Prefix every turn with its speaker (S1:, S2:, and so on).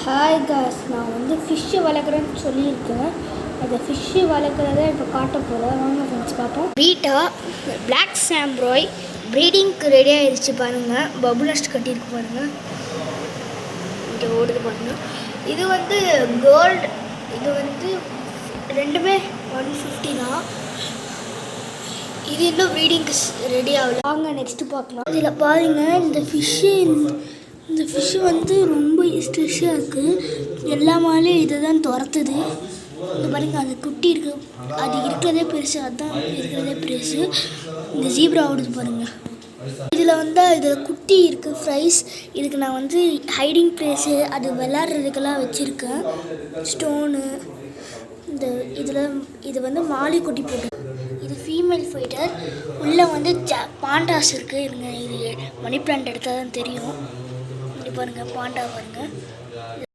S1: Hi guys, நான் வந்து fish வளர்க்குறேன்னு சொல்லியிருக்கேன். அந்த ஃபிஷ்ஷு வளர்க்குறத இப்போ காட்ட போகிறேன். வாங்க ஃப்ரெண்ட்ஸ் பார்ப்போம். பீட்டா பிளாக் சாம்ப்ராய் ப்ரீடிங்க்கு ரெடி ஆகிடுச்சு பாருங்கள். பபுள் நெஸ்ட் கட்டியிருக்கு பாருங்கள், இங்கே ஓடுது பாருங்கள். இது வந்து கோல்டு, இது வந்து ரெண்டுமே 150 தான். இது இன்னும் ப்ரீடிங்க்கு ரெடி ஆகல. வாங்க நெக்ஸ்ட்டு பார்க்கலாம். இதில் பாருங்கள், இந்த ஃபிஷ்ஷு வந்து ரொம்ப ஸ்ட்ரெஸ்ஸாக இருக்குது. எல்லா மாலையும் இதை தான் துரத்துது. இந்த பாருங்கள், அது குட்டி இருக்குது, அது இருக்கிறதே பெருசு, அதுதான் இருக்கிறதே பெருசு. இந்த ஜீப்ரா ஓடுது பாருங்கள். இதில் குட்டி இருக்குது ஃப்ரைஸ். இதுக்கு நான் வந்து ஹைடிங் ப்ளேஸு, அது விளாட்றதுக்கெல்லாம் வச்சுருக்கேன். ஸ்டோனு இது வந்து மாலி குட்டி போட்டு. இது ஃபீமேல் ஃபைட்டர். உள்ளே வந்து பாண்டாஸ் இருக்குது. இருங்க, இது மணி பிளான்ட் எடுத்தால் தான் தெரியும். பாருங்கள், பாண்டா பாருங்கள்.